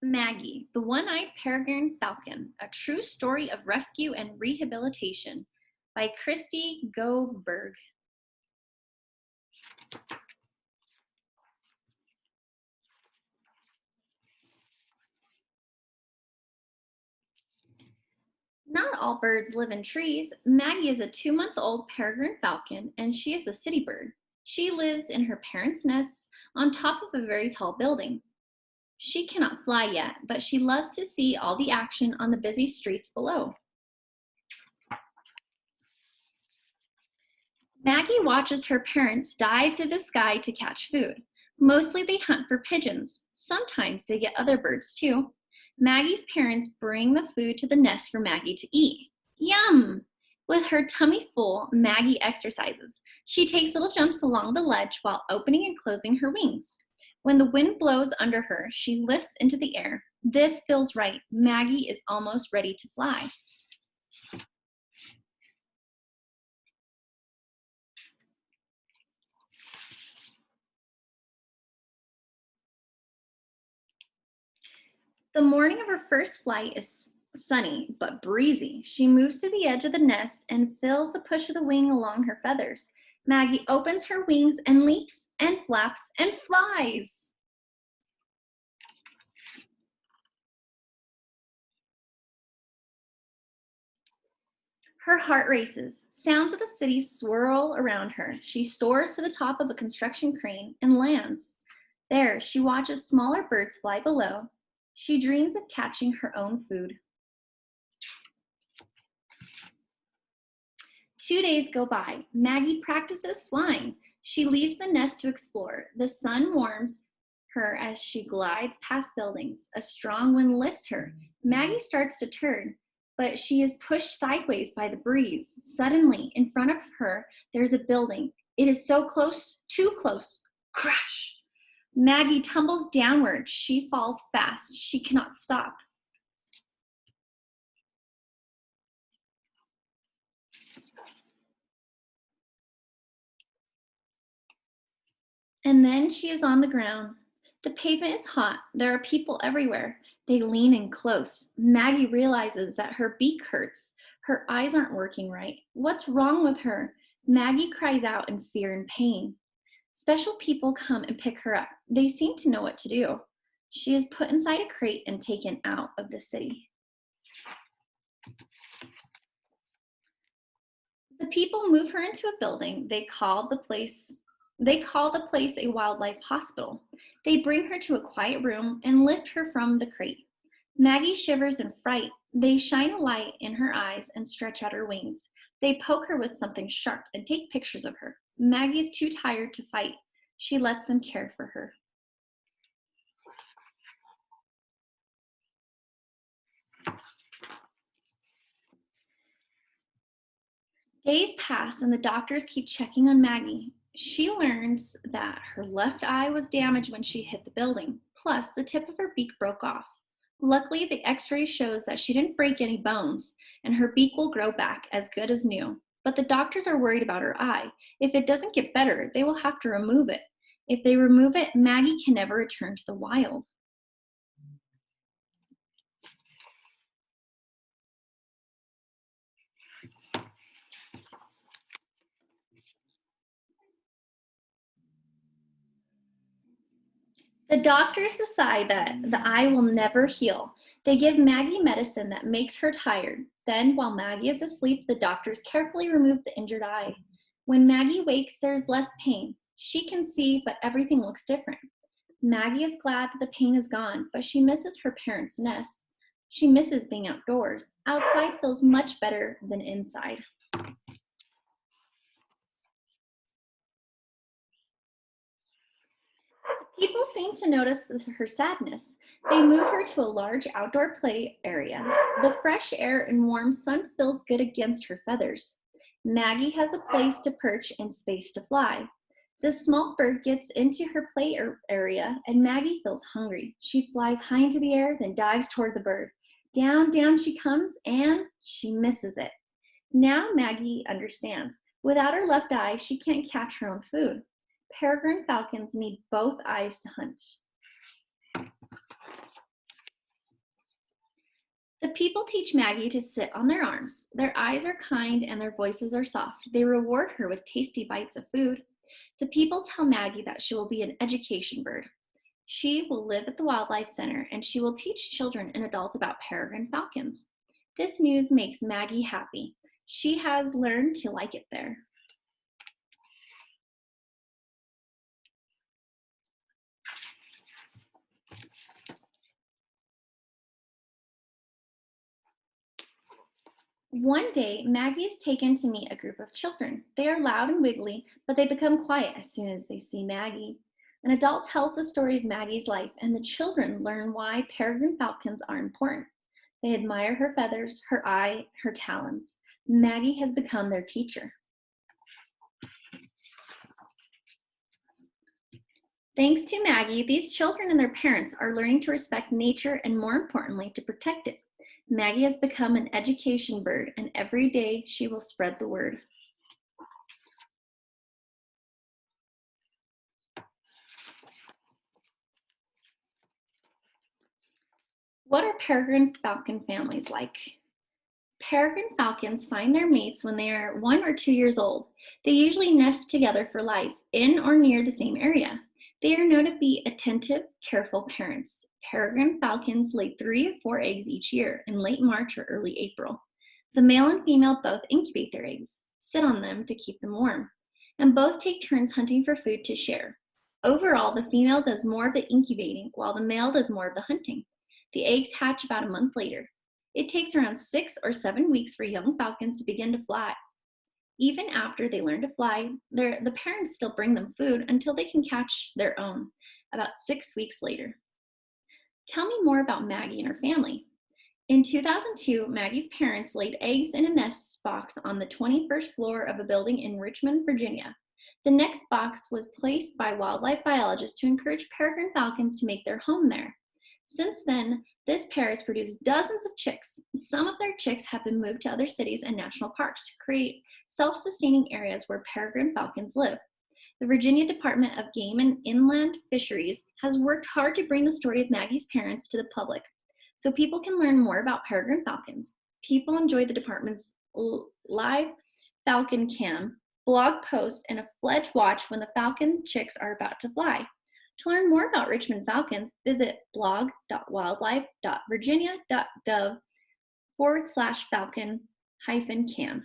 Maggie, the One-Eyed Peregrine Falcon, A True Story of Rescue and Rehabilitation by Christy Goveberg. Not all birds live in trees. Maggie is a 2-month-old peregrine falcon, and she is a city bird. She lives in her parents' nest on top of a very tall building. She cannot fly yet, but she loves to see all the action on the busy streets below. Maggie watches her parents dive through the sky to catch food. Mostly they hunt for pigeons. Sometimes they get other birds too. Maggie's parents bring the food to the nest for Maggie to eat. Yum! With her tummy full, Maggie exercises. She takes little jumps along the ledge while opening and closing her wings. When the wind blows under her, she lifts into the air. This feels right. Maggie is almost ready to fly. The morning of her first flight is sunny but breezy. She moves to the edge of the nest and feels the push of the wing along her feathers. Maggie opens her wings and leaps and flaps and flies. Her heart races. Sounds of the city swirl around her. She soars to the top of a construction crane and lands. There, she watches smaller birds fly below. She dreams of catching her own food. 2 days go by. Maggie practices flying. She leaves the nest to explore. The sun warms her as she glides past buildings. A strong wind lifts her. Maggie starts to turn, but she is pushed sideways by the breeze. Suddenly, in front of her, there's a building. It is so close, too close. Crash! Maggie tumbles downward. She falls fast. She cannot stop. And then she is on the ground. The pavement is hot. There are people everywhere. They lean in close. Maggie realizes that her beak hurts. Her eyes aren't working right. What's wrong with her? Maggie cries out in fear and pain. Special people come and pick her up. They seem to know what to do. She is put inside a crate and taken out of the city. The people move her into a building. They call the place a wildlife hospital. They bring her to a quiet room and lift her from the crate. Maggie shivers in fright. They shine a light in her eyes and stretch out her wings. They poke her with something sharp and take pictures of her. Maggie is too tired to fight. She lets them care for her. Days pass and the doctors keep checking on Maggie. She learns that her left eye was damaged when she hit the building, plus the tip of her beak broke off. Luckily, the x-ray shows that she didn't break any bones, and her beak will grow back as good as new. But the doctors are worried about her eye. If it doesn't get better, they will have to remove it. If they remove it, Maggie can never return to the wild. The doctors decide that the eye will never heal. They give Maggie medicine that makes her tired. Then, while Maggie is asleep, the doctors carefully remove the injured eye. When Maggie wakes, there's less pain. She can see, but everything looks different. Maggie is glad that the pain is gone, but she misses her parents' nest. She misses being outdoors. Outside feels much better than inside. People seem to notice her sadness. They move her to a large outdoor play area. The fresh air and warm sun feels good against her feathers. Maggie has a place to perch and space to fly. The small bird gets into her play area and Maggie feels hungry. She flies high into the air, then dives toward the bird. Down, down she comes and she misses it. Now Maggie understands. Without her left eye, she can't catch her own food. Peregrine falcons need both eyes to hunt. The people teach Maggie to sit on their arms. Their eyes are kind and their voices are soft. They reward her with tasty bites of food. The people tell Maggie that she will be an education bird. She will live at the Wildlife Center and she will teach children and adults about peregrine falcons. This news makes Maggie happy. She has learned to like it there. One day, Maggie is taken to meet a group of children. They are loud and wiggly, but they become quiet as soon as they see Maggie. An adult tells the story of Maggie's life, and the children learn why peregrine falcons are important. They admire her feathers, her eye, her talons. Maggie has become their teacher. Thanks to Maggie, these children and their parents are learning to respect nature and, more importantly, to protect it. Maggie has become an education bird, and every day she will spread the word. What are peregrine falcon families like? Peregrine falcons find their mates when they are 1 or 2 years old. They usually nest together for life in or near the same area. They are known to be attentive, careful parents. Peregrine falcons lay 3 or 4 eggs each year in late March or early April. The male and female both incubate their eggs, sit on them to keep them warm, and both take turns hunting for food to share. Overall, the female does more of the incubating while the male does more of the hunting. The eggs hatch about a month later. It takes around 6 or 7 weeks for young falcons to begin to fly. Even after they learn to fly, the parents still bring them food until they can catch their own, about 6 weeks later. Tell me more about Maggie and her family. In 2002, Maggie's parents laid eggs in a nest box on the 21st floor of a building in Richmond, Virginia. The next box was placed by wildlife biologists to encourage peregrine falcons to make their home there. Since then, this pair has produced dozens of chicks. Some of their chicks have been moved to other cities and national parks to create self-sustaining areas where peregrine falcons live. The Virginia Department of Game and Inland Fisheries has worked hard to bring the story of Maggie's parents to the public so people can learn more about peregrine falcons. People enjoy the department's live Falcon Cam blog posts and a fledge watch when the falcon chicks are about to fly. To learn more about Richmond falcons, visit blog.wildlife.virginia.gov/falcon-cam.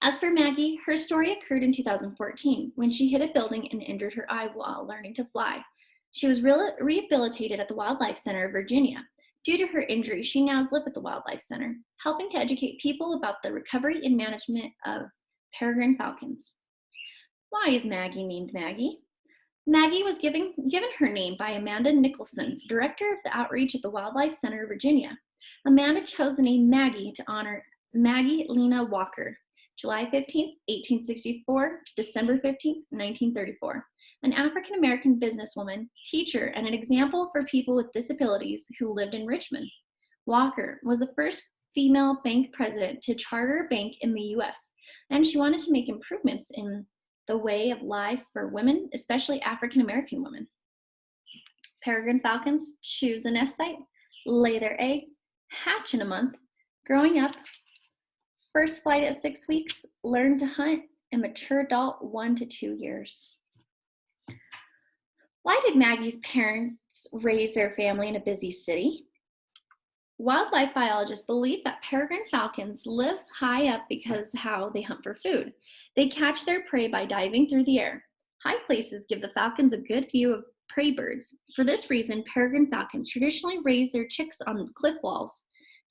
As for Maggie, her story occurred in 2014 when she hit a building and injured her eye while learning to fly. She was rehabilitated at the Wildlife Center of Virginia. Due to her injury, she now lives at the Wildlife Center, helping to educate people about the recovery and management of peregrine falcons. Why is Maggie named Maggie? Maggie was given her name by Amanda Nicholson, director of the outreach at the Wildlife Center of Virginia. Amanda chose the name Maggie to honor Maggie Lena Walker, July 15, 1864 to December 15, 1934, an African-American businesswoman, teacher, and an example for people with disabilities who lived in Richmond. Walker was the first female bank president to charter a bank in the U.S., and she wanted to make improvements in the way of life for women, especially African-American women. Peregrine falcons choose a nest site, lay their eggs, hatch in a month, growing up, first flight at 6 weeks, learn to hunt, and mature adult 1 to 2 years. Why did Maggie's parents raise their family in a busy city? Wildlife biologists believe that peregrine falcons live high up because how they hunt for food. They catch their prey by diving through the air. High places give the falcons a good view of prey birds. For this reason, peregrine falcons traditionally raise their chicks on cliff walls.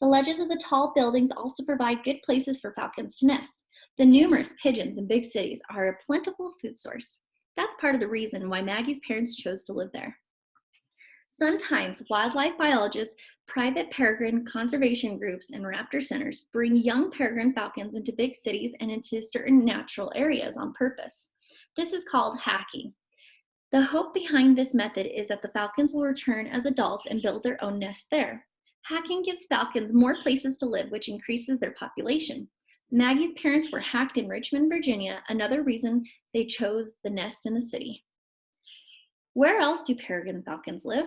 The ledges of the tall buildings also provide good places for falcons to nest. The numerous pigeons in big cities are a plentiful food source. That's part of the reason why Maggie's parents chose to live there. Sometimes wildlife biologists, private peregrine conservation groups, and raptor centers bring young peregrine falcons into big cities and into certain natural areas on purpose. This is called hacking. The hope behind this method is that the falcons will return as adults and build their own nest there. Hacking gives falcons more places to live, which increases their population. Maggie's parents were hacked in Richmond, Virginia, another reason they chose the nest in the city. Where else do peregrine falcons live?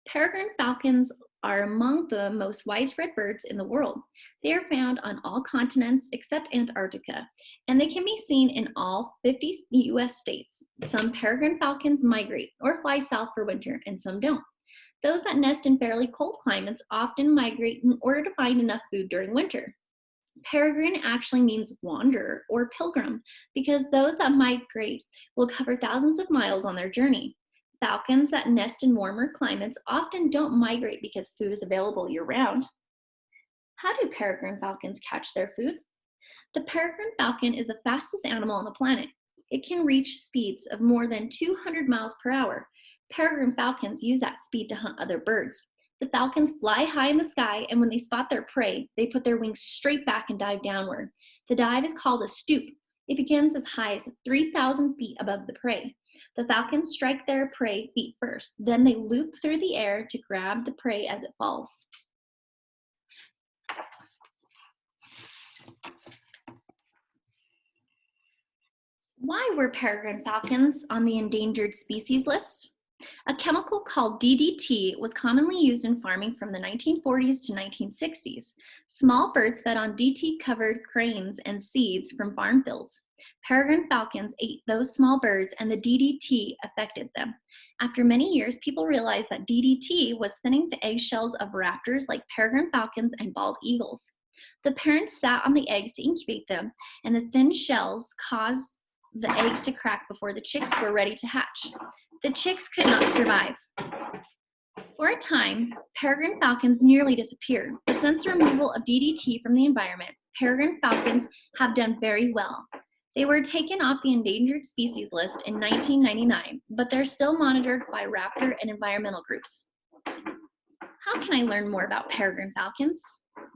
Peregrine falcons are among the most widespread birds in the world. They are found on all continents except Antarctica, and they can be seen in all 50 US states. Some peregrine falcons migrate or fly south for winter, and some don't. Those that nest in fairly cold climates often migrate in order to find enough food during winter. Peregrine actually means wanderer or pilgrim because those that migrate will cover thousands of miles on their journey. Falcons that nest in warmer climates often don't migrate because food is available year round. How do peregrine falcons catch their food? The peregrine falcon is the fastest animal on the planet. It can reach speeds of more than 200 miles per hour. Peregrine falcons use that speed to hunt other birds. The falcons fly high in the sky, and when they spot their prey, they put their wings straight back and dive downward. The dive is called a stoop. It begins as high as 3,000 feet above the prey. The falcons strike their prey feet first, then they loop through the air to grab the prey as it falls. Why were peregrine falcons on the endangered species list? A chemical called DDT was commonly used in farming from the 1940s to 1960s. Small birds fed on DT-covered grains and seeds from farm fields. Peregrine falcons ate those small birds, and the DDT affected them. After many years, people realized that DDT was thinning the eggshells of raptors like peregrine falcons and bald eagles. The parents sat on the eggs to incubate them, and the thin shells caused the eggs to crack before the chicks were ready to hatch. The chicks could not survive. For a time, peregrine falcons nearly disappeared, but since the removal of DDT from the environment, peregrine falcons have done very well. They were taken off the endangered species list in 1999, but they're still monitored by raptor and environmental groups. How can I learn more about peregrine falcons?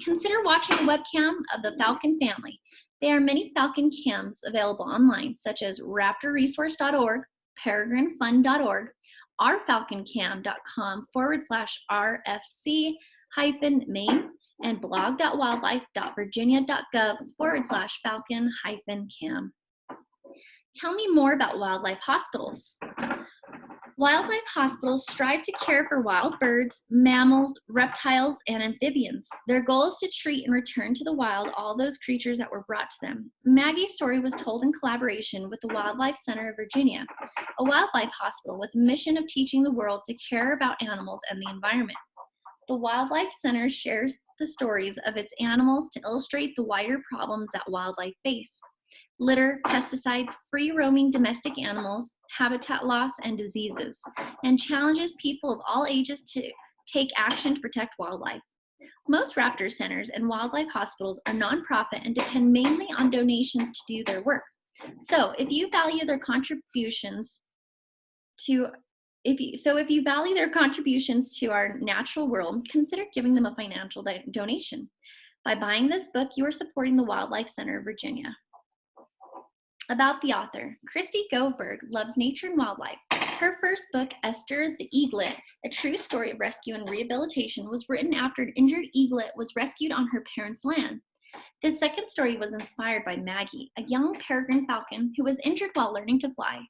Consider watching a webcam of the falcon family. There are many falcon cams available online, such as raptorresource.org, peregrinefund.org, ourfalconcam.com/RFC-Maine, and blog.wildlife.virginia.gov/falcon-cam. Tell me more about wildlife hospitals. Wildlife hospitals strive to care for wild birds, mammals, reptiles, and amphibians. Their goal is to treat and return to the wild all those creatures that were brought to them. Maggie's story was told in collaboration with the Wildlife Center of Virginia, a wildlife hospital with a mission of teaching the world to care about animals and the environment. The Wildlife Center shares the stories of its animals to illustrate the wider problems that wildlife face: litter, pesticides, free-roaming domestic animals, habitat loss, and diseases, and challenges people of all ages to take action to protect wildlife. Most raptor centers and wildlife hospitals are nonprofit and depend mainly on donations to do their work. So if you value their contributions to our natural world, consider giving them a financial donation. By buying this book, you are supporting the Wildlife Center of Virginia. About the author, Christy Goldberg loves nature and wildlife. Her first book, Esther the Eaglet, a true story of rescue and rehabilitation, was written after an injured eaglet was rescued on her parents' land. The second story was inspired by Maggie, a young peregrine falcon who was injured while learning to fly.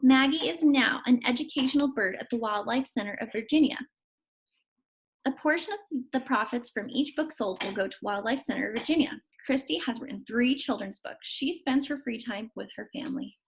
Maggie is now an educational bird at the Wildlife Center of Virginia. A portion of the profits from each book sold will go to Wildlife Center of Virginia. Christy has written 3 children's books. She spends her free time with her family.